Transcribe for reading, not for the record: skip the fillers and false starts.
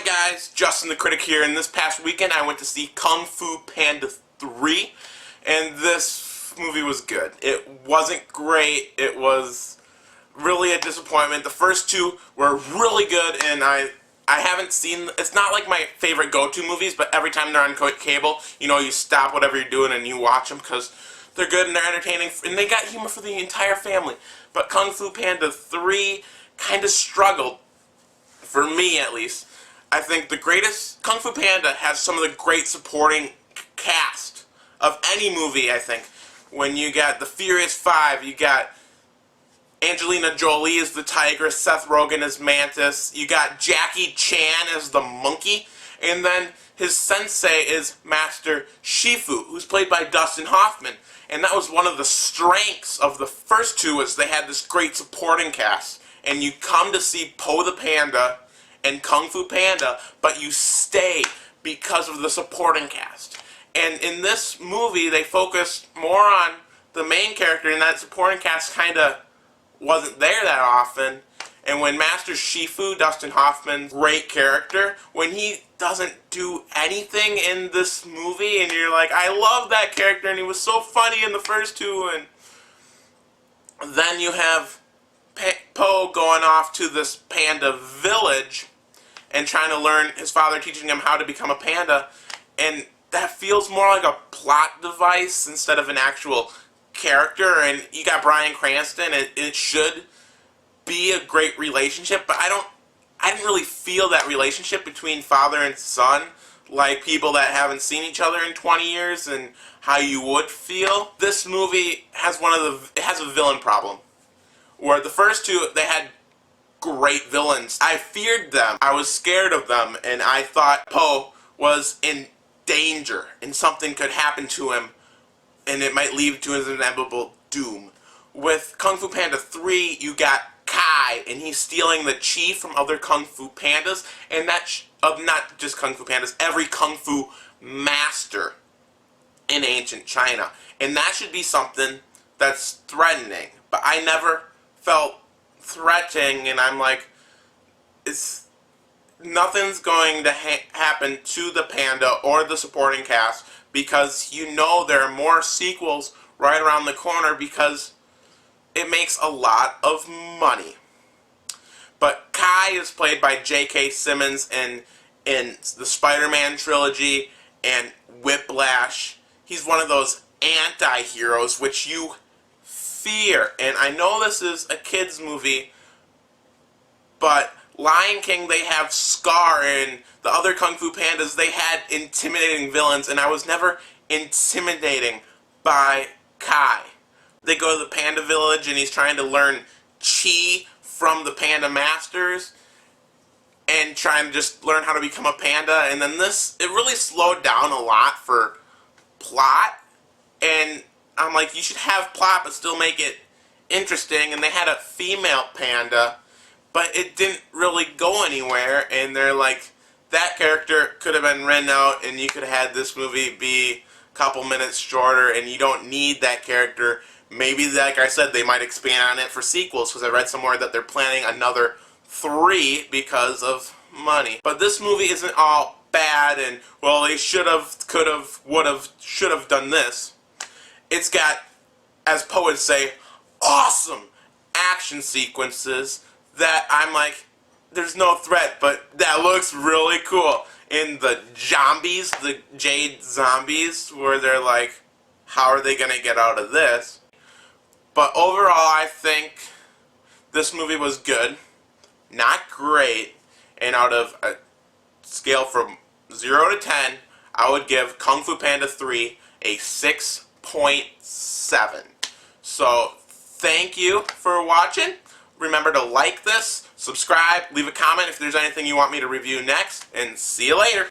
guys, Justin the Critic here, and this past weekend I went to see Kung Fu Panda 3, and this movie was good. It wasn't great, it was really a disappointment. The first two were really good, and I haven't seen, it's not like my favorite go-to movies, but every time they're on cable, you stop whatever you're doing and you watch them, because they're good and they're entertaining, and they got humor for the entire family. But Kung Fu Panda 3 kind of struggled, for me at least. I think the greatest, Kung Fu Panda has some of the great supporting cast of any movie, I think. When you got the Furious Five, you got Angelina Jolie as the tigress, Seth Rogen as Mantis, you got Jackie Chan as the monkey, and then his sensei is Master Shifu, who's played by Dustin Hoffman. And that was one of the strengths of the first two, is they had this great supporting cast. And you come to see Po the Panda and Kung Fu Panda, but you stay because of the supporting cast. And in this movie, they focused more on the main character, and that supporting cast kind of wasn't there that often. And when Master Shifu, Dustin Hoffman's great character, when he doesn't do anything in this movie, and you're like, I love that character, and he was so funny in the first two, and then you have Po going off to this panda village and trying to learn, his father teaching him how to become a panda, and that feels more like a plot device instead of an actual character. And you got Bryan Cranston, and it should be a great relationship, but I didn't really feel that relationship between father and son like people that haven't seen each other in 20 years and how you would feel. This movie has it has a villain problem. Where the first two, they had great villains. I feared them, I was scared of them, and I thought Po was in danger, and something could happen to him, and it might lead to his inevitable doom. With Kung Fu Panda 3, you got Kai, and he's stealing the chi from other Kung Fu Pandas, and that's not just Kung Fu Pandas, every Kung Fu master in ancient China. And that should be something that's threatening, but I never felt threatening, and I'm like, nothing's going to happen to the panda or the supporting cast, because there are more sequels right around the corner, because it makes a lot of money. But Kai is played by J.K. Simmons in the Spider-Man trilogy and Whiplash. He's one of those anti-heroes which you fear. And I know this is a kids movie, but Lion King, they have Scar, and the other Kung Fu Pandas, they had intimidating villains, and I was never intimidating by Kai. They go to the panda village, and he's trying to learn chi from the panda masters and trying to just learn how to become a panda. And then it really slowed down a lot for plot, and I'm like, you should have plot but still make it interesting. And they had a female panda, but it didn't really go anywhere, and they're like, that character could have been written out, and you could have had this movie be a couple minutes shorter, and you don't need that character. Maybe, like I said, they might expand on it for sequels, because I read somewhere that they're planning another 3 because of money. But this movie isn't all bad, and, well, they should have, could have, would have, should have done this. It's got, as poets say, awesome action sequences that I'm like, there's no threat, but that looks really cool. In the zombies, the Jade zombies, where they're like, how are they going to get out of this? But overall, I think this movie was good, not great, and out of a scale from 0 to 10, I would give Kung Fu Panda 3 a 6.7. So, thank you for watching. Remember to like this, subscribe, leave a comment if there's anything you want me to review next, and see you later.